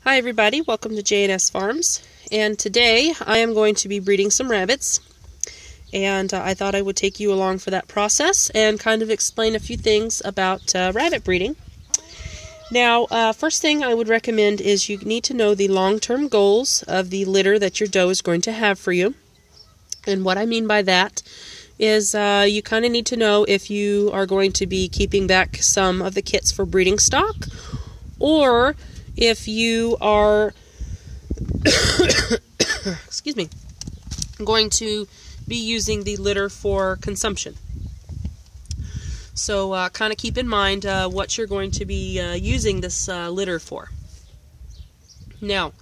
Hi everybody, welcome to J&S Farms, and today I am going to be breeding some rabbits, and I thought I would take you along for that process and kind of explain a few things about rabbit breeding. Now, first thing I would recommend is you need to know the long-term goals of the litter that your doe is going to have for you. And what I mean by that is you kind of need to know if you are going to be keeping back some of the kits for breeding stock, or if you are excuse me, going to be using the litter for consumption. So kind of keep in mind what you're going to be using this litter for. Now,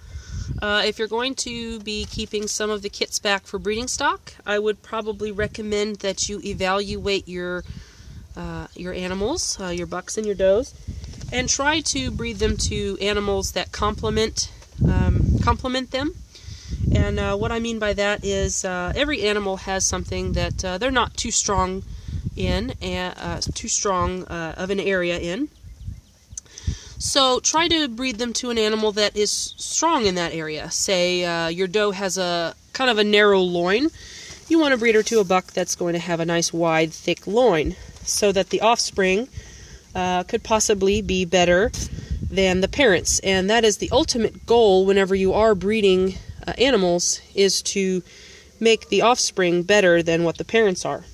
if you're going to be keeping some of the kits back for breeding stock, I would probably recommend that you evaluate your animals, your bucks and your does, and try to breed them to animals that complement them. And what I mean by that is every animal has something that they're not too strong in, too strong of an area in. So try to breed them to an animal that is strong in that area. Say your doe has a kind of a narrow loin. You want to breed her to a buck that's going to have a nice wide, thick loin, so that the offspring could possibly be better than the parents. And that is the ultimate goal whenever you are breeding animals, is to make the offspring better than what the parents are.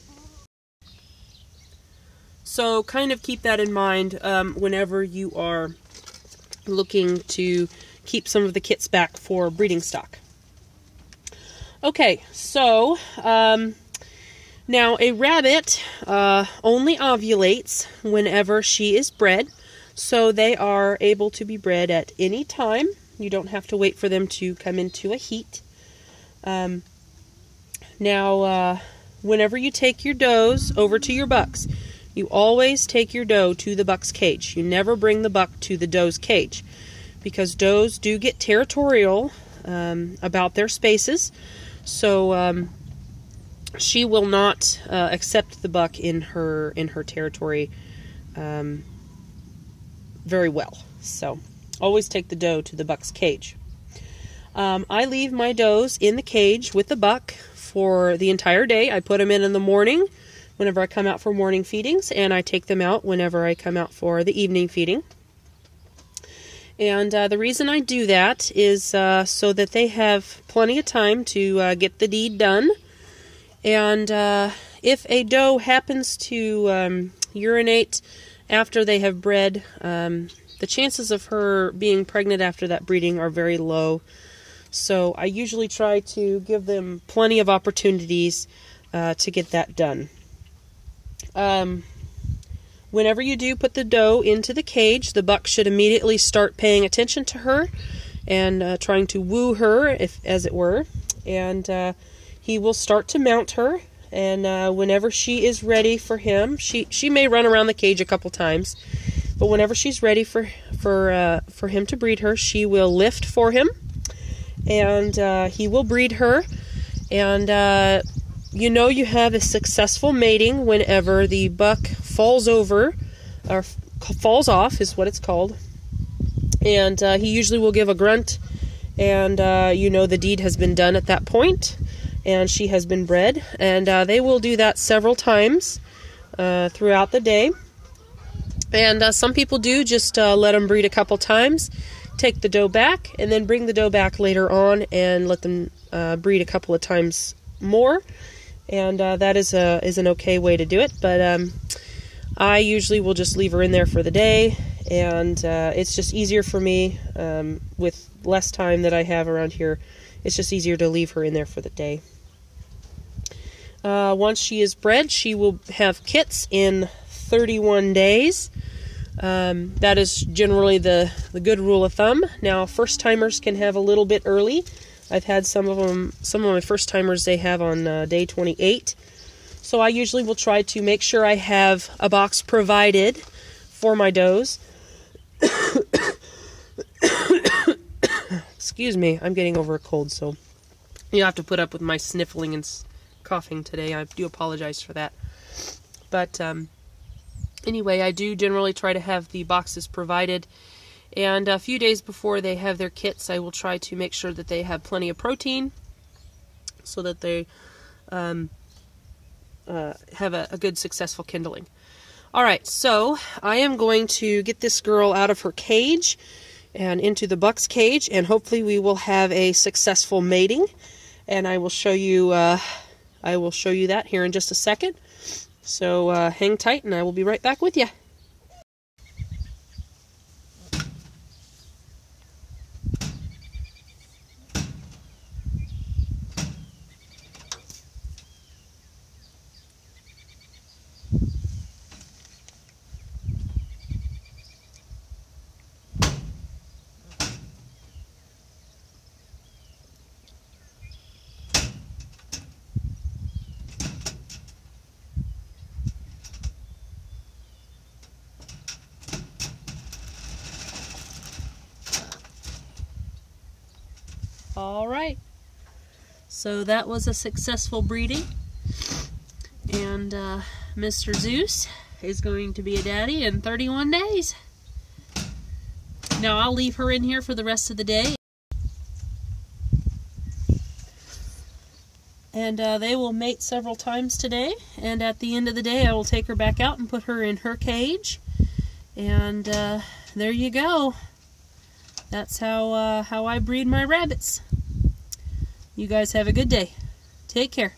So kind of keep that in mind whenever you are looking to keep some of the kits back for breeding stock. Okay, so now a rabbit only ovulates whenever she is bred, so they are able to be bred at any time. You don't have to wait for them to come into a heat. Now, whenever you take your does over to your bucks, you always take your doe to the buck's cage. You never bring the buck to the doe's cage, because does do get territorial about their spaces. So she will not accept the buck in her territory very well. So always take the doe to the buck's cage. I leave my does in the cage with the buck for the entire day. I put them in the morning whenever I come out for morning feedings, and I take them out whenever I come out for the evening feeding. And the reason I do that is so that they have plenty of time to get the deed done. And if a doe happens to urinate after they have bred, the chances of her being pregnant after that breeding are very low. So I usually try to give them plenty of opportunities to get that done. Whenever you do put the doe into the cage, the buck should immediately start paying attention to her and trying to woo her, as it were. And he will start to mount her. And whenever she is ready for him, she may run around the cage a couple times, but whenever she's ready for him to breed her, she will lift for him, and he will breed her. And you know you have a successful mating whenever the buck falls over, or falls off is what it's called. And he usually will give a grunt, and you know the deed has been done at that point, and she has been bred. And they will do that several times throughout the day. And some people do just let them breed a couple times, take the doe back, and then bring the doe back later on and let them breed a couple of times more. And that is an okay way to do it. But I usually will just leave her in there for the day, and it's just easier for me with less time that I have around here. It's just easier to leave her in there for the day. Once she is bred, she will have kits in 31 days. That is generally the good rule of thumb. Now, first-timers can have a little bit early. I've had some of my first-timers, they have on day 28. So I usually will try to make sure I have a box provided for my does. Excuse me, I'm getting over a cold, so you have to put up with my sniffling and coughing today. I do apologize for that. But anyway, I do generally try to have the boxes provided, And a few days before they have their kits, I will try to make sure that they have plenty of protein so that they have a good, successful kindling. Alright, so I am going to get this girl out of her cage and into the buck's cage, and hopefully we will have a successful mating. And I will show you that here in just a second. So hang tight, and I will be right back with you. Alright, so that was a successful breeding, and Mr. Zeus is going to be a daddy in 31 days. Now I'll leave her in here for the rest of the day, and they will mate several times today, and at the end of the day I will take her back out and put her in her cage, and there you go. That's how I breed my rabbits. You guys have a good day. Take care.